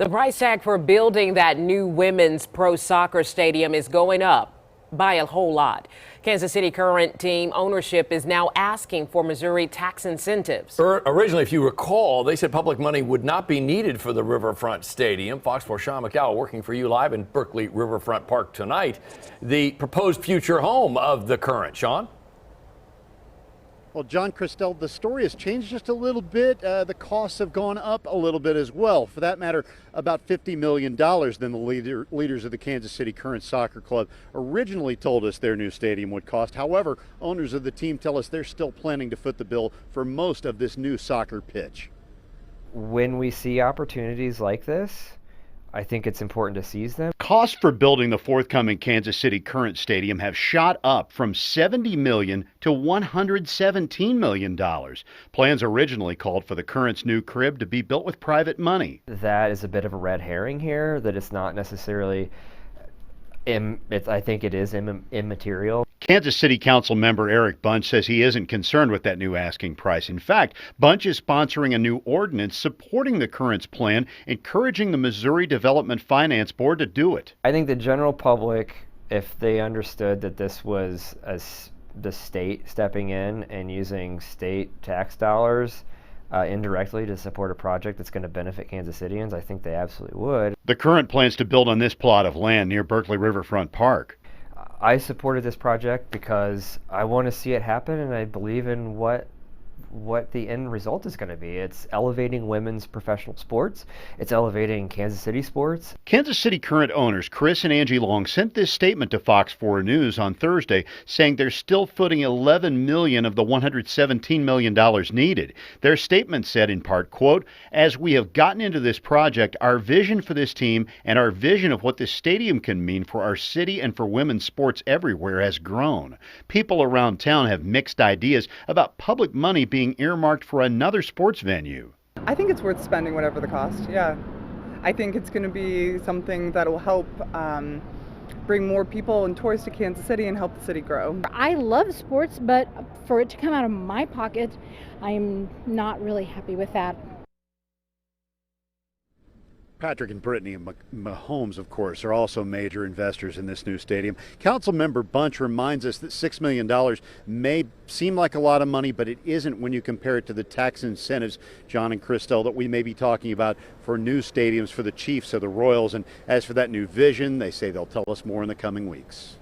The price tag for building that new women's pro soccer stadium is going up by a whole lot. Kansas City Current team ownership is now asking for Missouri tax incentives. Originally, if you recall, they said public money would not be needed for the Riverfront Stadium. Fox 4 Sean McCall working for you live in Berkeley Riverfront Park tonight. The proposed future home of the Current. Sean? Well, John Christel, the story has changed just a little bit. The costs have gone up a little bit as well. For that matter, about $50 million than the leaders of the Kansas City Current Soccer Club originally told us their new stadium would cost. However, owners of the team tell us they're still planning to foot the bill for most of this new soccer pitch. When we see opportunities like this, I think it's important to seize them. Costs for building the forthcoming Kansas City Current Stadium have shot up from $70 million to $117 million. Plans originally called for the Current's new crib to be built with private money. That is a bit of a red herring here, that it's not necessarily, I think it is immaterial. Kansas City Council member Eric Bunch says he isn't concerned with that new asking price. In fact, Bunch is sponsoring a new ordinance supporting the Current's plan, encouraging the Missouri Development Finance Board to do it. I think the general public, if they understood that this was the state stepping in and using state tax dollars indirectly to support a project that's going to benefit Kansas Cityans, I think they absolutely would. The Current plans to build on this plot of land near Berkeley Riverfront Park. I supported this project because I want to see it happen, and I believe in what the end result is going to be. It's elevating women's professional sports. It's elevating Kansas City sports. Kansas City Current owners Chris and Angie Long sent this statement to Fox 4 News on Thursday, saying they're still footing $11 million of the $117 million needed. Their statement said in part, quote, "As we have gotten into this project, our vision for this team and our vision of what this stadium can mean for our city and for women's sports everywhere has grown. People around town have mixed ideas about public money being earmarked for another sports venue." I think it's worth spending whatever the cost, yeah. I think it's going to be something that will help bring more people and tourists to Kansas City and help the city grow. I love sports, but for it to come out of my pocket, I'm not really happy with that. Patrick and Brittany Mahomes, of course, are also major investors in this new stadium. Council member Bunch reminds us that $6 million may seem like a lot of money, but it isn't when you compare it to the tax incentives, John and Christel, that we may be talking about for new stadiums for the Chiefs or the Royals. And as for that new vision, they say they'll tell us more in the coming weeks.